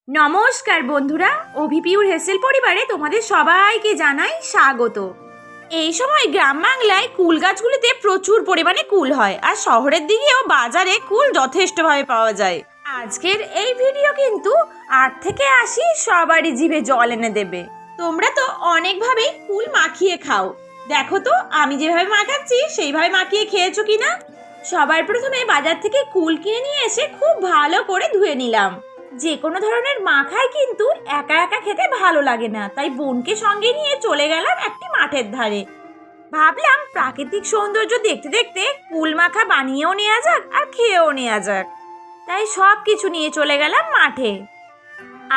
নমস্কার বন্ধুরা, অভিপিউর হেসেল পরিবারে তোমাদের সবাইকে জানাই স্বাগত। এই সময় গ্রাম বাংলায় কুল গাছগুলিতে প্রচুর পরিমাণে কুল হয়, আর শহরের দিকেও বাজারে কুল যথেষ্টভাবে পাওয়া যায়। আজকের এই ভিডিও কিন্তু 8 থেকে 80 সবারই জিভে জল এনে দেবে। তোমরা তো অনেকভাবেই কুল মাখিয়ে খাও, দেখো তো আমি যেভাবে মাখাচ্ছি সেইভাবে মাখিয়ে খেয়েছো কিনা। সবার প্রথমে বাজার থেকে কুল কিনে নিয়ে এসে খুব ভালো করে ধুয়ে নিলাম। যে কোনো ধরনের মাখাই কিন্তু একা একা খেতে ভালো লাগে না, তাই বোনকে সঙ্গে নিয়ে চলে গেলাম একটি মাঠের ধারে। ভাবলাম প্রাকৃতিক সৌন্দর্য দেখতে দেখতে কুল মাখা বানিয়েও নেওয়া যাক আর খেয়েও নেওয়া যাক। তাই সব কিছু নিয়ে চলে গেলাম মাঠে।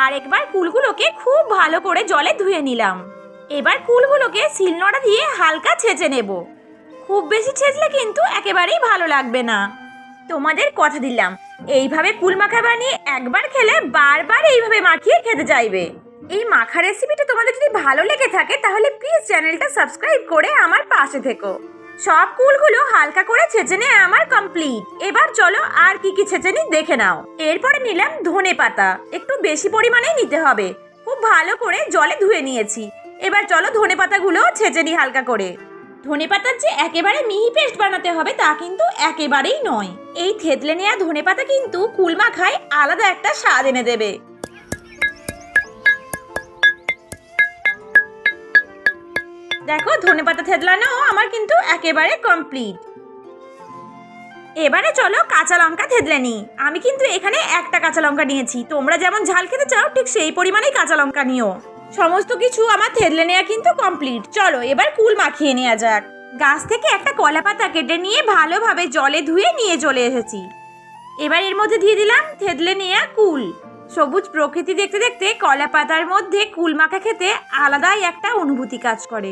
আর একবার কুলগুলোকে খুব ভালো করে জলে ধুয়ে নিলাম। এবার কুলগুলোকে শিলনোড়া দিয়ে হালকা ছেঁচে নেব। খুব বেশি ছেঁচলে কিন্তু একেবারেই ভালো লাগবে না। তোমাদের কথা দিলাম, এইভাবে কুল মাখা বানিয়ে একবার খেলে বারবার এইভাবে মাখিয়ে খেতে চাইবে। এই মাখা রেসিপিটা তোমাদের যদি ভালো লেগে থাকে তাহলে প্লিজ চ্যানেলটা সাবস্ক্রাইব করে আমার পাশে থেকো। সব কুলগুলো হালকা করে ছেঁচে নেওয়া আমার কমপ্লিট। এবার চলো আর কি কি ছেঁচে নিই দেখে নাও। এরপরে নিলাম ধনে পাতা, একটু বেশি পরিমাণেই নিতে হবে। খুব ভালো করে জলে ধুয়ে নিয়েছি। এবার চলো ধনে পাতাগুলো ছেঁচে নিই হালকা করে। ধনেপাতার যে একেবারে মিহি পেস্ট বানাতে হবে তা কিন্তু একেবারেই নয়। এই থেতলে নেওয়া ধনেপাতা কিন্তু কুল মাখায় আলাদা একটা স্বাদ এনে দেবে। দেখো ধনেপাতা থেতলানো আমার কিন্তু একেবারে কমপ্লিট। এবারে চলো কাঁচা লঙ্কা থেতলে নিই। আমি কিন্তু এখানে একটা কাঁচা লঙ্কা নিয়েছি, তোমরা যেমন ঝাল খেতে চাও ঠিক সেই পরিমাণেই কাঁচা লঙ্কা নিও। সমস্ত কিছু আমার থেতলে নেওয়া কিন্তু কমপ্লিট। চলো এবার কুল মাখিয়ে নেওয়া যাক। গাছ থেকে একটা কলা পাতা কেটে নিয়ে ভালোভাবে জলে ধুয়ে নিয়ে চলে এসেছি। এবার এর মধ্যে দিয়ে দিলাম থেতলে নেওয়া কুল। সবুজ প্রকৃতি দেখতে দেখতে কলা পাতার মধ্যে কুল মাখা খেতে আলাদাই একটা অনুভূতি কাজ করে।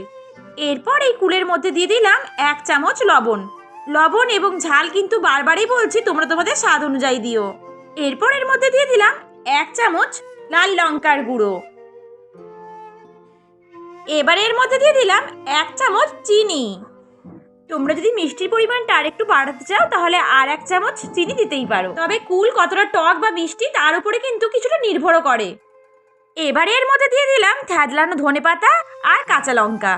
এরপর এই কুলের মধ্যে দিয়ে দিলাম 1 চামচ লবণ। লবণ এবং ঝাল কিন্তু বারবারই বলছি, তোমরা তোমাদের স্বাদ অনুযায়ী দিও। এরপর এর মধ্যে দিয়ে দিলাম 1 চামচ লাল লঙ্কার গুঁড়ো। এবার এর মধ্যে দিয়ে দিলাম 1 চামচ চিনি। তোমরা যদি মিষ্টির পরিমাণটা আর একটু বাড়াতে চাও তাহলে আর 1 চামচ চিনি দিতেই পারো, তবে কুল কতটা টক বা মিষ্টি তার উপরে কিন্তু কিছুটা নির্ভর করে। এবার এর মধ্যে দিয়ে দিলাম থেতলানো ধনেপাতা আর কাঁচা লঙ্কা।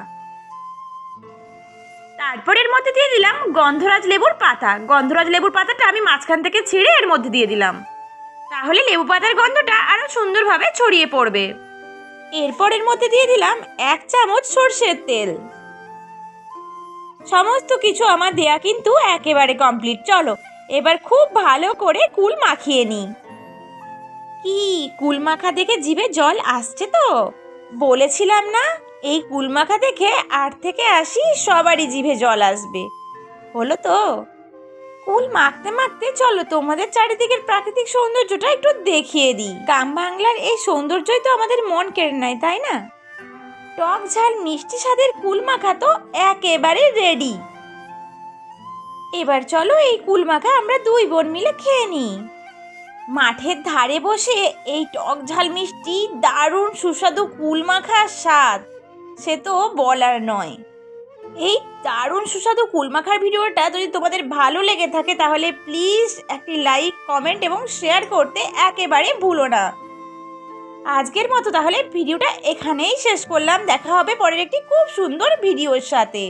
তারপর এর মধ্যে দিয়ে দিলাম গন্ধরাজ লেবুর পাতা। গন্ধরাজ লেবুর পাতাটা আমি মাঝখান থেকে ছিঁড়ে এর মধ্যে দিয়ে দিলাম, তাহলে লেবু পাতার গন্ধটা আরো সুন্দরভাবে ছড়িয়ে পড়বে। এরপর এর মধ্যে দিয়ে দিলাম 1 চামচ সরষের তেল। সমস্ত কিছু আমার দেয়া কিন্তু একেবারে কমপ্লিট। চলো এবার খুব ভালো করে কুল মাখিয়ে নিই। কি কুল মাখা দেখে জিভে জল আসছে তো? বলেছিলাম না এই কুল মাখা দেখে 8 থেকে 80 সবারই জিভে জল আসবে। হলো তো? কুল মাখতে মাখতে চলো তোমাদের চারিদিকের প্রাকৃতিক সৌন্দর্যটা একটু দেখিয়ে দিই। গ্রাম বাংলার এই সৌন্দর্যই তো আমাদের মন কেড়ে নেয়, তাই না? টক ঝাল মিষ্টি স্বাদের কুল মাখা তো একেবারে রেডি। এবার চলো এই কুল মাখা আমরা 2 বোন মিলে খেয়ে নিই। মাঠের ধারে বসে এই টক ঝাল মিষ্টি দারুণ সুস্বাদু কুল মাখার স্বাদ সে তো বলার নয়। এই দারুণ সুস্বাদু কুল মাখার ভিডিওটা যদি তোমাদের ভালো লেগে থাকে তাহলে প্লিজ একটি লাইক, কমেন্ট এবং শেয়ার করতে একেবারে ভুলো না। আজকের মতো তাহলে ভিডিওটা এখানেই শেষ করলাম। দেখা হবে পরের একটি খুব সুন্দর ভিডিওর সাথে।